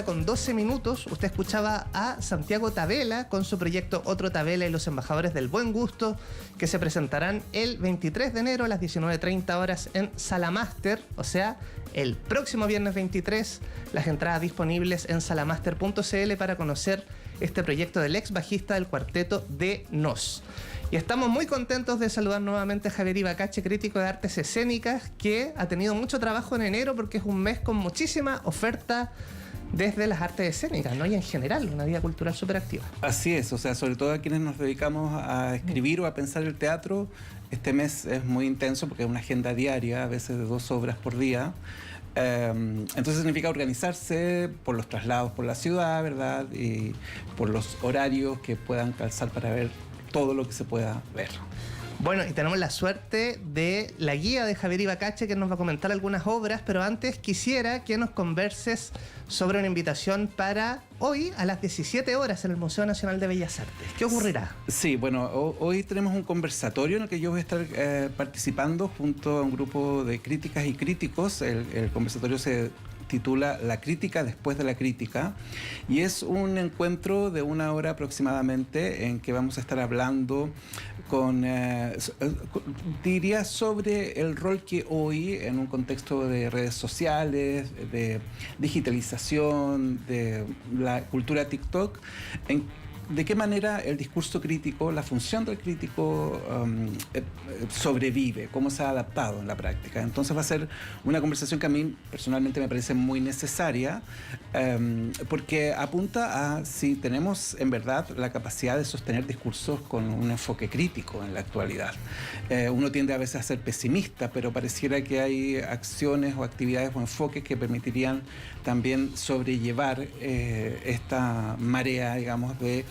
1:12. Usted escuchaba a Santiago Tabela con su proyecto Otro Tabela y los Embajadores del Buen Gusto, que se presentarán el 23 de enero a las 19:30 horas en Sala Máster, o sea, el próximo viernes 23. Las entradas disponibles en salamaster.cl para conocer este proyecto del ex bajista del cuarteto de Nos. Y estamos muy contentos de saludar nuevamente a Javier Ibacache, crítico de artes escénicas, que ha tenido mucho trabajo en enero porque es un mes con muchísima oferta desde las artes escénicas, ¿no? Y en general, una vida cultural súper activa. Así es, o sea, sobre todo a quienes nos dedicamos a escribir o a pensar el teatro, este mes es muy intenso porque es una agenda diaria, a veces de 2 obras por día. Entonces significa organizarse por los traslados por la ciudad, ¿verdad? Y por los horarios que puedan calzar para ver todo lo que se pueda ver. Bueno, y tenemos la suerte de la guía de Javier Ibacache, que nos va a comentar algunas obras, pero antes quisiera que nos converses sobre una invitación para hoy a las 17 horas en el Museo Nacional de Bellas Artes. ¿Qué ocurrirá? Sí, bueno, hoy tenemos un conversatorio en el que yo voy a estar participando junto a un grupo de críticas y críticos. El conversatorio se titula La crítica después de la crítica y es un encuentro de 1 hora aproximadamente en que vamos a estar hablando diría sobre el rol que hoy en un contexto de redes sociales, de digitalización, de la cultura TikTok, de qué manera el discurso crítico, la función del crítico sobrevive, cómo se ha adaptado en la práctica. Entonces va a ser una conversación que a mí personalmente me parece muy necesaria porque apunta a si tenemos en verdad la capacidad de sostener discursos con un enfoque crítico en la actualidad. Uno tiende a veces a ser pesimista, pero pareciera que hay acciones o actividades o enfoques que permitirían también sobrellevar esta marea, digamos, de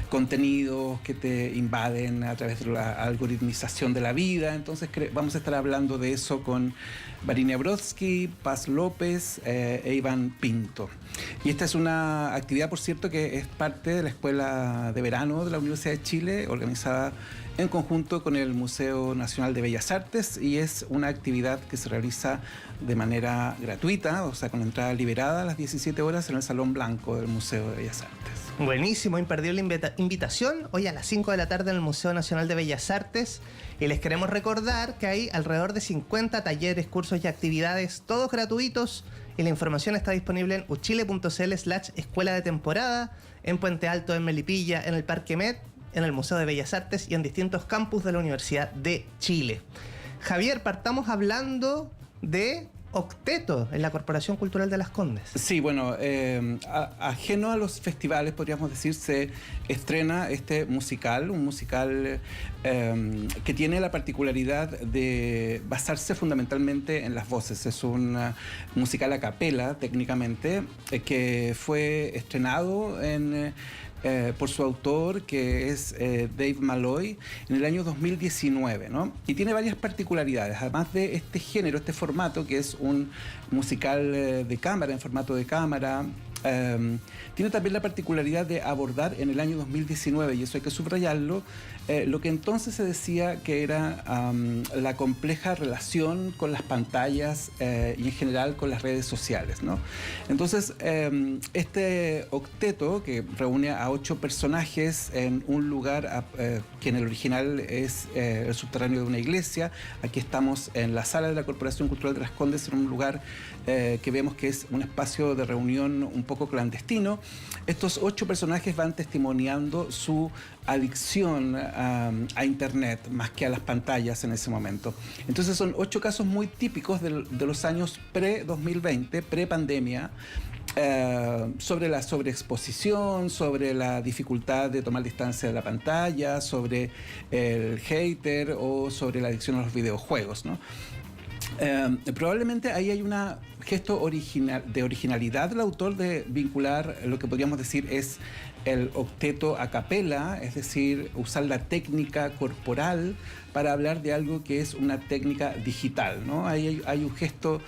contenidos que te invaden a través de la algoritmización de la vida. Entonces vamos a estar hablando de eso con Varinia Brodsky, Paz López e Iván Pinto. Y esta es una actividad, por cierto, que es parte de la Escuela de Verano de la Universidad de Chile, organizada en conjunto con el Museo Nacional de Bellas Artes, y es una actividad que se realiza de manera gratuita, o sea, con entrada liberada a las 17 horas en el Salón Blanco del Museo de Bellas Artes. Buenísimo, imperdible invitación hoy a las 5 de la tarde en el Museo Nacional de Bellas Artes, y les queremos recordar que hay alrededor de 50 talleres, cursos y actividades, todos gratuitos, y la información está disponible en uchile.cl/escuela de temporada, en Puente Alto, en Melipilla, en el Parque Met, en el Museo de Bellas Artes y en distintos campus de la Universidad de Chile. Javier, partamos hablando de Octeto en la Corporación Cultural de Las Condes. Sí, bueno, ajeno a los festivales, podríamos decir, se estrena este musical, un musical que tiene la particularidad de basarse fundamentalmente en las voces. Es un musical a capela, técnicamente, que fue estrenado por su autor, que es Dave Malloy, en el año 2019, ¿no? Y tiene varias particularidades, además de este género, este formato, que es un musical de cámara, en formato de cámara. Tiene también la particularidad de abordar en el año 2019, y eso hay que subrayarlo, lo que entonces se decía que era la compleja relación con las pantallas y en general con las redes sociales, ¿no? Entonces, este octeto, que reúne a 8 personajes en un lugar que en el original es el subterráneo de una iglesia. Aquí estamos en la sala de la Corporación Cultural de Las Condes, en un lugar que vemos que es un espacio de reunión un poco clandestino. Estos 8 personajes van testimoniando su adicción a Internet más que a las pantallas en ese momento. Entonces son 8 casos muy típicos de los años pre-2020, pre-pandemia, sobre la sobreexposición, sobre la dificultad de tomar distancia de la pantalla, sobre el hater o sobre la adicción a los videojuegos, ¿no? Probablemente ahí hay un gesto de originalidad del autor de vincular lo que podríamos decir es el octeto a capela, es decir, usar la técnica corporal para hablar de algo que es una técnica digital, ¿no? Ahí hay un gesto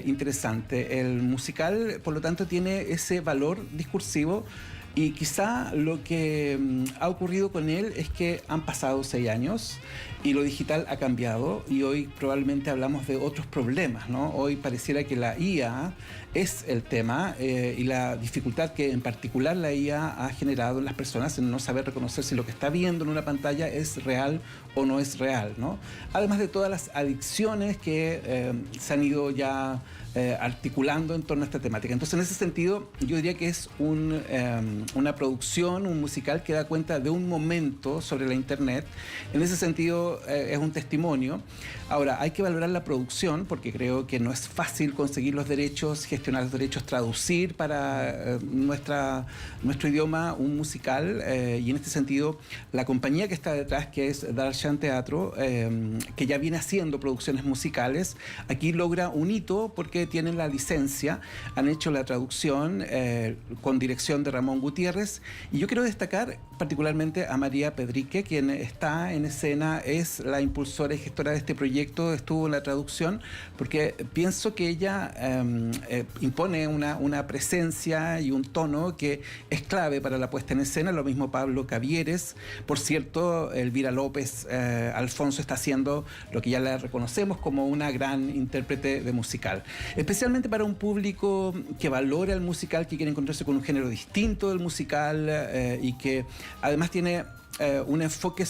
interesante. El musical, por lo tanto, tiene ese valor discursivo Y quizá lo que ha ocurrido con él es que han pasado 6 años y lo digital ha cambiado y hoy probablemente hablamos de otros problemas, ¿no? Hoy pareciera que la IA es el tema y la dificultad que en particular la IA ha generado en las personas en no saber reconocer si lo que está viendo en una pantalla es real o no es real, ¿no? Además de todas las adicciones que se han ido ya articulando en torno a esta temática. Entonces, en ese sentido, yo diría que es una producción, un musical que da cuenta de un momento sobre la Internet. En ese sentido, es un testimonio. Ahora, hay que valorar la producción, porque creo que no es fácil conseguir los derechos, gestionar los derechos, traducir para nuestro idioma un musical. Y en este sentido, la compañía que está detrás, que es Darshan Teatro, que ya viene haciendo producciones musicales, aquí logra un hito porque tienen la licencia, han hecho la traducción con dirección de Ramón Gutiérrez, y yo quiero destacar particularmente a María Pedrique, quien está en escena, es la impulsora y gestora de este proyecto, estuvo en la traducción, porque pienso que ella impone una presencia y un tono que es clave para la puesta en escena. Lo mismo Pablo Cavieres, por cierto, Elvira López Alfonso está haciendo lo que ya la reconocemos como una gran intérprete de musical. Especialmente para un público que valora el musical, que quiere encontrarse con un género distinto del musical y que además tiene un enfoque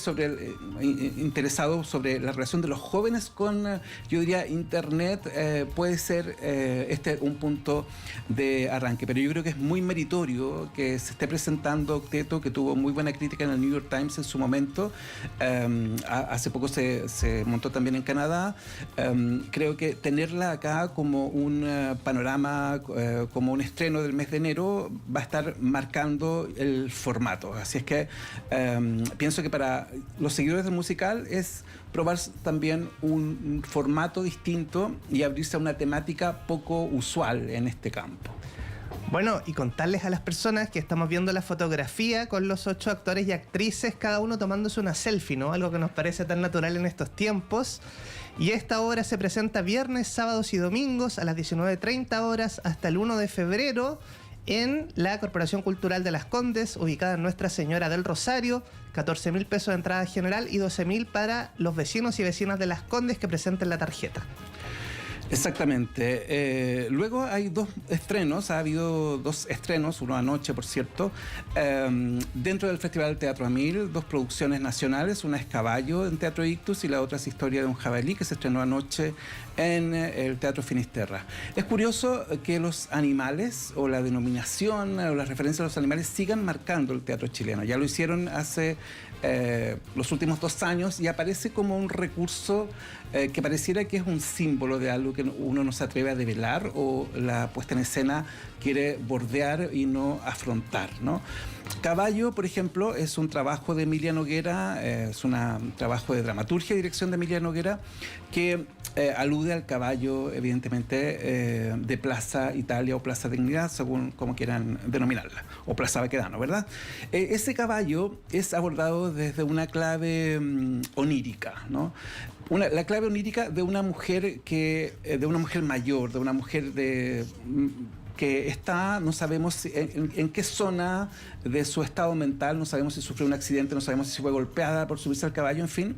interesado sobre la relación de los jóvenes con, yo diría, Internet, puede ser un punto de arranque. Pero yo creo que es muy meritorio que se esté presentando Octeto, que tuvo muy buena crítica en el New York Times en su momento. Hace poco se montó también en Canadá. Creo que tenerla acá como un panorama, como un estreno del mes de enero, va a estar marcando el formato. Así es que pienso que para los seguidores del musical es probar también un formato distinto y abrirse a una temática poco usual en este campo. Bueno, y contarles a las personas que estamos viendo la fotografía con los 8 actores y actrices, cada uno tomándose una selfie, ¿no? Algo que nos parece tan natural en estos tiempos. Y esta obra se presenta viernes, sábados y domingos a las 19:30 horas hasta el 1 de febrero en la Corporación Cultural de Las Condes, ubicada en Nuestra Señora del Rosario. 14.000 pesos de entrada general y 12.000 para los vecinos y vecinas de Las Condes que presenten la tarjeta. Exactamente. Luego hay 2 estrenos, ha habido 2 estrenos, uno anoche, por cierto, dentro del Festival Teatro a Mil, 2 producciones nacionales, una es Caballo en Teatro Ictus y la otra es Historia de un jabalí, que se estrenó anoche en el Teatro Finisterra. Es curioso que los animales, o la denominación, o la referencia a los animales, sigan marcando el teatro chileno. Ya lo hicieron hace los últimos 2 años y aparece como un recurso que pareciera que es un símbolo de algo que uno no se atreve a develar o la puesta en escena quiere bordear y no afrontar, ¿no? Caballo, por ejemplo, es un trabajo de Emilia Noguera, es un trabajo de dramaturgia y dirección de Emilia Noguera que alude al caballo, evidentemente, de Plaza Italia o Plaza Dignidad, según como quieran denominarla, o Plaza Baquedano, ¿verdad? Ese caballo es abordado desde una clave onírica, ¿no? La clave onírica de una mujer de una mujer mayor, de una mujer que está, no sabemos en qué zona de su estado mental, no sabemos si sufrió un accidente, no sabemos si fue golpeada por subirse al caballo, en fin.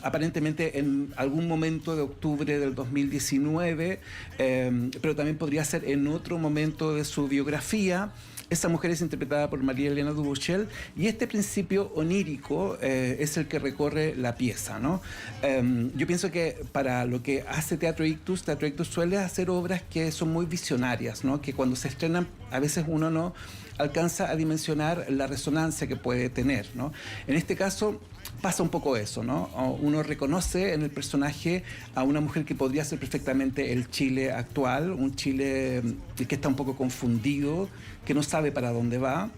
Aparentemente en algún momento de octubre del 2019, pero también podría ser en otro momento de su biografía. Esa mujer es interpretada por María Elena Dubuchel y este principio onírico es el que recorre la pieza, ¿no? Yo pienso que para lo que hace Teatro Ictus suele hacer obras que son muy visionarias, ¿no? Que cuando se estrenan a veces uno no alcanza a dimensionar la resonancia que puede tener, ¿no? En este caso pasa un poco eso, ¿no? Uno reconoce en el personaje a una mujer que podría ser perfectamente el Chile actual, un Chile que está un poco confundido, que no sabe para dónde va.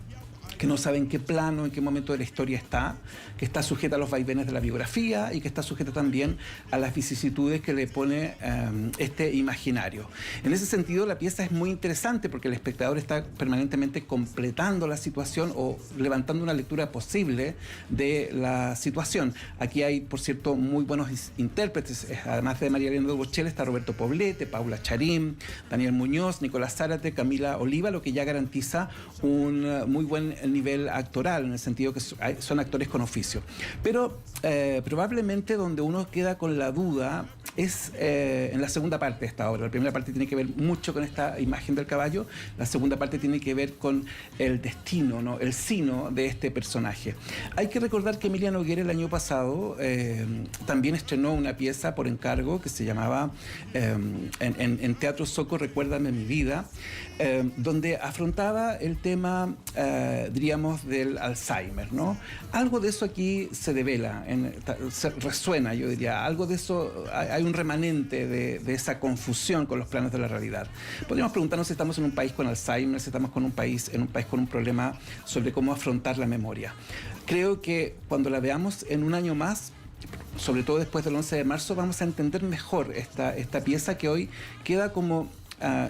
que no sabe en qué plano, en qué momento de la historia está, que está sujeta a los vaivenes de la biografía y que está sujeta también a las vicisitudes que le pone este imaginario. En ese sentido, la pieza es muy interesante porque el espectador está permanentemente completando la situación o levantando una lectura posible de la situación. Aquí hay, por cierto, muy buenos intérpretes. Además de María Elena Bochel, está Roberto Poblete, Paula Charín, Daniel Muñoz, Nicolás Zárate, Camila Oliva, lo que ya garantiza un muy buen nivel actoral, en el sentido que son actores con oficio. Pero probablemente donde uno queda con la duda es en la segunda parte de esta obra. La primera parte tiene que ver mucho con esta imagen del caballo, la segunda parte tiene que ver con el destino, ¿no? El sino de este personaje. Hay que recordar que Emilia Noguera el año pasado también estrenó una pieza por encargo que se llamaba en Teatro Soco, Recuérdame mi vida, donde afrontaba el tema, diríamos, del Alzheimer, ¿no? Algo de eso aquí se devela, se resuena, yo diría, algo de eso, hay un remanente de esa confusión con los planos de la realidad. Podríamos preguntarnos si estamos en un país con Alzheimer, si estamos en un país con un problema sobre cómo afrontar la memoria. Creo que cuando la veamos en un año más, sobre todo después del 11 de marzo, vamos a entender mejor esta pieza que hoy queda como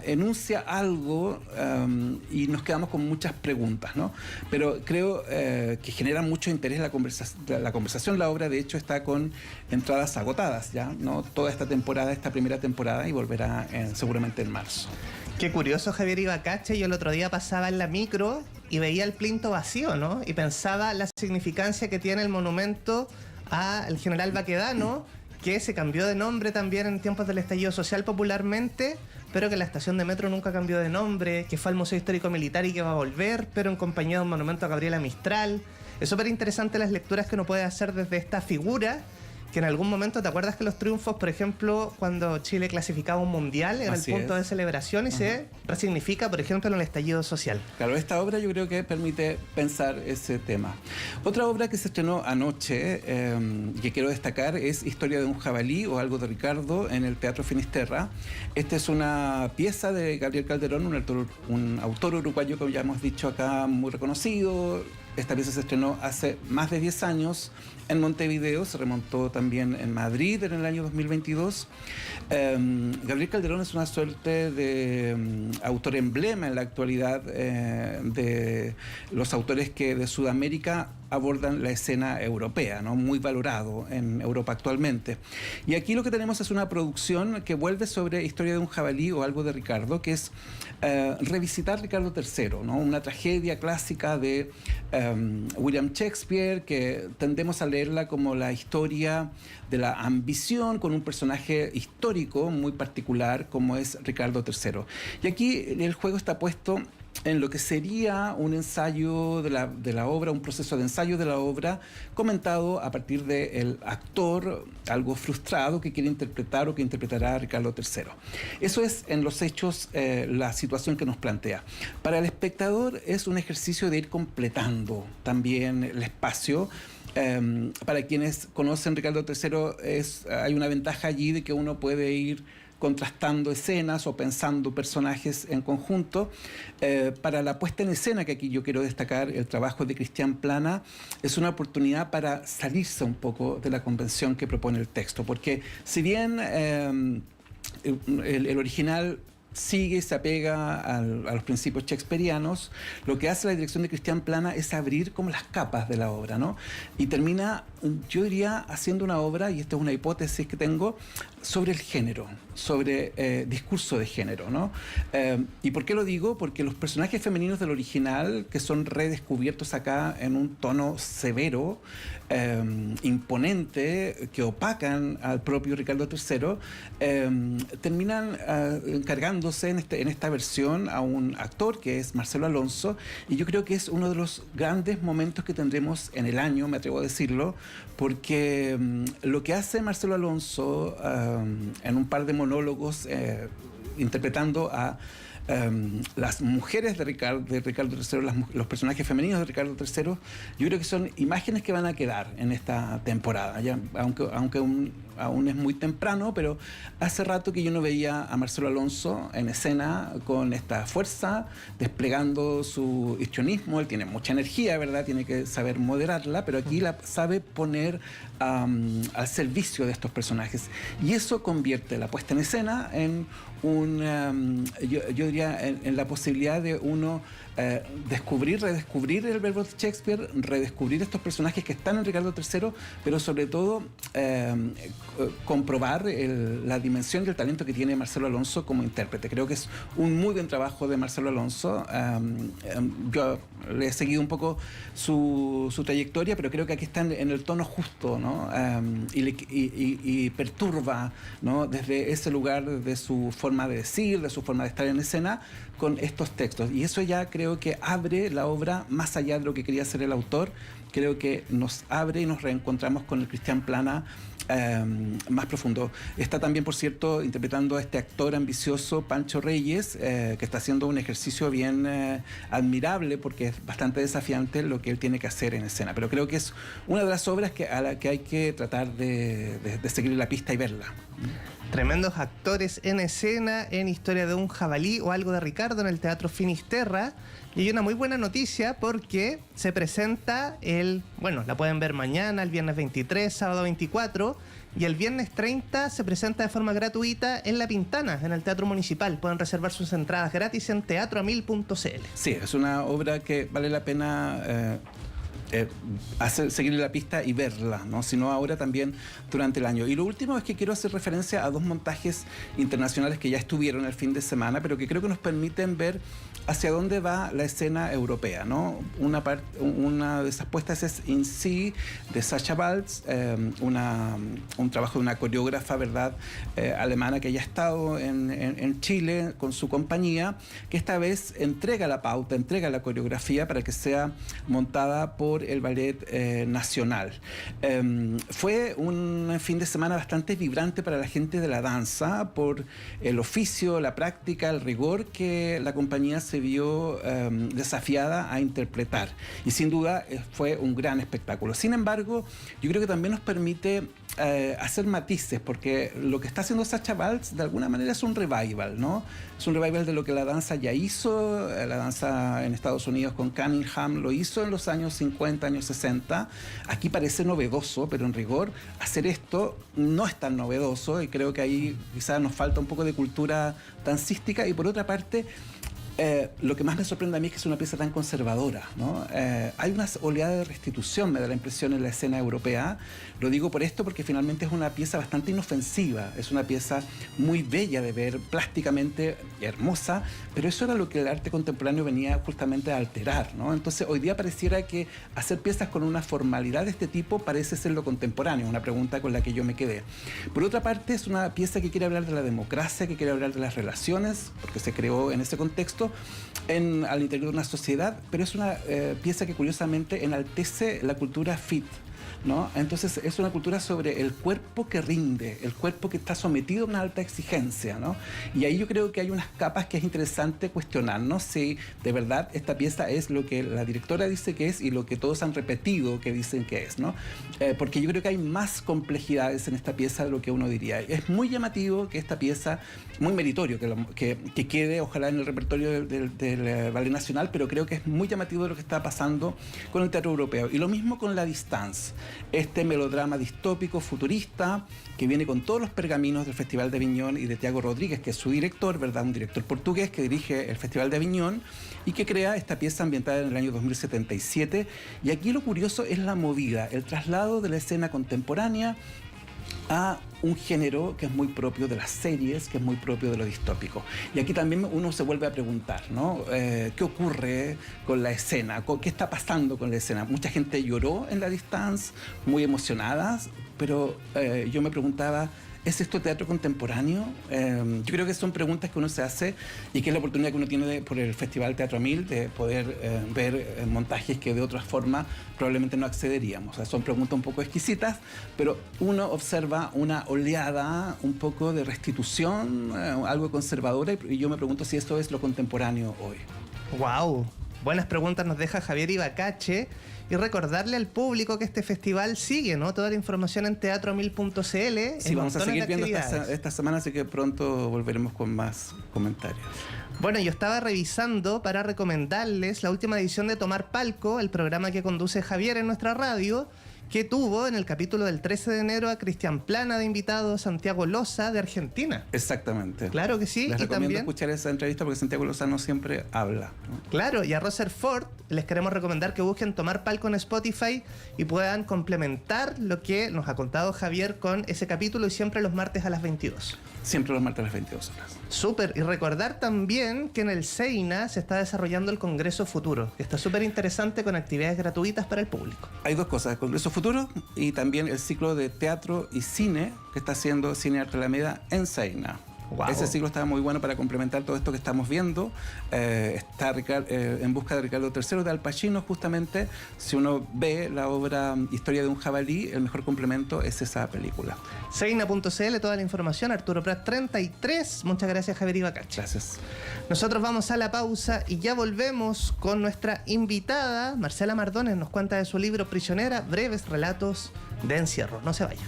enuncia algo y nos quedamos con muchas preguntas, ¿no? Pero creo que genera mucho interés la conversación. La obra, de hecho, está con entradas agotadas, ¿ya? ¿No? Toda esta temporada, esta primera temporada, y volverá seguramente en marzo. Qué curioso, Javier Ibacache. Yo el otro día pasaba en la micro y veía el plinto vacío, ¿no? Y pensaba la significancia que tiene el monumento al general Baquedano, que se cambió de nombre también en tiempos del estallido social popularmente, pero que la estación de metro nunca cambió de nombre, que fue al Museo Histórico Militar y que va a volver, pero en compañía de un monumento a Gabriela Mistral. Es súper interesante las lecturas que uno puede hacer desde esta figura, que en algún momento, ¿te acuerdas que los triunfos, por ejemplo, cuando Chile clasificaba un mundial, era el punto de celebración y se resignifica, por ejemplo, en el estallido social? Claro, esta obra yo creo que permite pensar ese tema. Otra obra que se estrenó anoche, que quiero destacar, es Historia de un jabalí o Algo de Ricardo en el Teatro Finisterra. Esta es una pieza de Gabriel Calderón, un autor uruguayo, como ya hemos dicho acá, muy reconocido. Esta pieza se estrenó hace más de 10 años en Montevideo, se remontó también en Madrid en el año 2022. Gabriel Calderón es una suerte de autor emblema en la actualidad de los autores que de Sudamérica abordan la escena europea, ¿no? Muy valorado en Europa actualmente. Y aquí lo que tenemos es una producción que vuelve sobre Historia de un jabalí o Algo de Ricardo, que es revisitar Ricardo III, ¿no? Una tragedia clásica de William Shakespeare, que tendemos a leerla como la historia de la ambición con un personaje histórico muy particular como es Ricardo III. Y aquí el juego está puesto en lo que sería un ensayo de la obra, un proceso de ensayo de la obra, comentado a partir del actor algo frustrado que quiere interpretar o que interpretará a Ricardo III. Eso es, en los hechos, la situación que nos plantea. Para el espectador es un ejercicio de ir completando también el espacio. Para quienes conocen Ricardo III, hay una ventaja allí de que uno puede ir contrastando escenas o pensando personajes en conjunto. Para la puesta en escena, que aquí yo quiero destacar el trabajo de Cristian Plana, es una oportunidad para salirse un poco de la convención que propone el texto, porque si bien el original sigue y se apega a los principios shakespearianos, lo que hace la dirección de Cristian Plana es abrir como las capas de la obra, ¿no? Y termina, yo diría, haciendo una obra, y esta es una hipótesis que tengo, sobre el género, sobre discurso de género, ¿no? ¿Y por qué lo digo? Porque los personajes femeninos del original, que son redescubiertos acá en un tono severo, imponente, que opacan al propio Ricardo III, terminan encargándose en esta versión a un actor que es Marcelo Alonso, y yo creo que es uno de los grandes momentos que tendremos en el año, me atrevo a decirlo, porque lo que hace Marcelo Alonso en un par de monólogos interpretando a las mujeres de Ricardo III, los personajes femeninos de Ricardo III, yo creo que son imágenes que van a quedar en esta temporada, ¿ya? Aunque aún es muy temprano, pero hace rato que yo no veía a Marcelo Alonso en escena con esta fuerza, desplegando su histrionismo. Él tiene mucha energía, ¿verdad? Tiene que saber moderarla, pero aquí la sabe poner al servicio de estos personajes. Y eso convierte la puesta en escena en yo diría, en la posibilidad de uno redescubrir el verbo de Shakespeare, redescubrir estos personajes que están en Ricardo III, pero sobre todo comprobar la dimensión y el talento que tiene Marcelo Alonso como intérprete. Creo que es un muy buen trabajo de Marcelo Alonso. Yo le he seguido un poco su trayectoria, pero creo que aquí está en el tono justo, ¿no? Y perturba, ¿no? Desde ese lugar de su forma de decir, de su forma de estar en escena, con estos textos. Y eso ya creo que abre la obra más allá de lo que quería hacer el autor. Creo que nos abre y nos reencontramos con el Cristián Plana más profundo. Está también, por cierto, interpretando a este actor ambicioso, Pancho Reyes, que está haciendo un ejercicio bien admirable, porque es bastante desafiante lo que él tiene que hacer en escena. Pero creo que es una de las obras a la que hay que tratar de seguir la pista y verla. Tremendos actores en escena, en Historia de un jabalí o algo de Ricardo en el Teatro Finisterra. Y hay una muy buena noticia porque se presenta la pueden ver mañana, el viernes 23, sábado 24, y el viernes 30 se presenta de forma gratuita en La Pintana, en el Teatro Municipal. Pueden reservar sus entradas gratis en teatroamil.cl. Sí, es una obra que vale la pena seguirle la pista y verla, ¿no? Sino ahora también durante el año. Y lo último es que quiero hacer referencia a dos montajes internacionales que ya estuvieron el fin de semana, pero que creo que nos permiten ver hacia dónde va la escena europea, ¿no? Una de esas puestas es In Sea, de Sacha Waltz, un trabajo de una coreógrafa, ¿verdad?, alemana que ya ha estado en Chile con su compañía, que esta vez entrega la pauta, entrega la coreografía para que sea montada por el Ballet Nacional. Fue un fin de semana bastante vibrante para la gente de la danza por el oficio, la práctica, el rigor que la compañía se vio desafiada a interpretar. Y sin duda fue un gran espectáculo. Sin embargo, yo creo que también nos permite hacer matices, porque lo que está haciendo Sacha Waltz de alguna manera es un revival, ¿no? Es un revival de lo que la danza ya hizo. La danza en Estados Unidos con Cunningham lo hizo en los años 50, años 60. Aquí parece novedoso, pero en rigor hacer esto no es tan novedoso, y creo que ahí quizás nos falta un poco de cultura dancística. Y por otra parte, lo que más me sorprende a mí es que es una pieza tan conservadora, ¿no? Hay una oleada de restitución, me da la impresión, en la escena europea. Lo digo por esto porque finalmente es una pieza bastante inofensiva, es una pieza muy bella de ver, plásticamente hermosa, pero eso era lo que el arte contemporáneo venía justamente a alterar, ¿no? Entonces hoy día pareciera que hacer piezas con una formalidad de este tipo parece ser lo contemporáneo, una pregunta con la que yo me quedé. Por otra parte, es una pieza que quiere hablar de la democracia, que quiere hablar de las relaciones, porque se creó en ese contexto, al interior de una sociedad, pero es una pieza que curiosamente enaltece la cultura fit, ¿no? Entonces es una cultura sobre el cuerpo que rinde, el cuerpo que está sometido a una alta exigencia, ¿no? Y ahí yo creo que hay unas capas que es interesante cuestionarnos si de verdad esta pieza es lo que la directora dice que es y lo que todos han repetido que dicen que es, ¿no? Porque yo creo que hay más complejidades en esta pieza de lo que uno diría. Es muy llamativo que esta pieza, muy meritorio que quede ojalá en el repertorio del Ballet Nacional, pero creo que es muy llamativo de lo que está pasando con el teatro europeo. Y lo mismo con La Distance, este melodrama distópico futurista que viene con todos los pergaminos del Festival de Aviñón y de Tiago Rodríguez, que es su director, ¿verdad? Un director portugués que dirige el Festival de Aviñón y que crea esta pieza ambientada en el año 2077. Y aquí lo curioso es la movida, el traslado de la escena contemporánea a un género que es muy propio de las series, que es muy propio de lo distópico. Y aquí también uno se vuelve a preguntar, ¿no? ¿Qué ocurre con la escena? ¿Qué está pasando con la escena? Mucha gente lloró en La Distance, muy emocionadas, pero yo me preguntaba, ¿es esto teatro contemporáneo? Yo creo que son preguntas que uno se hace y que es la oportunidad que uno tiene por el Festival Teatro Amil de poder ver montajes que de otra forma probablemente no accederíamos. O sea, son preguntas un poco exquisitas, pero uno observa una oleada un poco de restitución, algo conservadora, y yo me pregunto si esto es lo contemporáneo hoy. ¡Wow! Buenas preguntas nos deja Javier Ibacache. Y recordarle al público que este festival sigue, ¿no? Toda la información en teatro1000.cl. Sí, vamos a seguir viendo esta semana, así que pronto volveremos con más comentarios. Bueno, yo estaba revisando para recomendarles la última edición de Tomar Palco, el programa que conduce Javier en nuestra radio, que tuvo en el capítulo del 13 de enero a Cristian Plana de invitado, Santiago Loza de Argentina. Exactamente. Claro que sí. Les recomiendo escuchar esa entrevista porque Santiago Loza no siempre habla, ¿no? Claro, y a Rutherford les queremos recomendar que busquen Tomar Palco en Spotify y puedan complementar lo que nos ha contado Javier con ese capítulo, y siempre los martes a las 22. Siempre los martes a las 22 horas. Súper, y recordar también que en el SEINA se está desarrollando el Congreso Futuro, que está súper interesante con actividades gratuitas para el público. Hay dos cosas, el Congreso Futuro y también el ciclo de teatro y cine que está haciendo Cine Arte Alameda en SEINA. Wow. Ese ciclo está muy bueno para complementar todo esto que estamos viendo. Está En busca de Ricardo III de Al Pacino, justamente. Si uno ve la obra Historia de un jabalí, el mejor complemento es esa película. Seina.cl, toda la información. Arturo Prat 33. Muchas gracias, Javier Ibacache. Gracias. Nosotros vamos a la pausa y ya volvemos con nuestra invitada. Marcela Mardones nos cuenta de su libro Prisionera, breves relatos de encierro. No se vaya.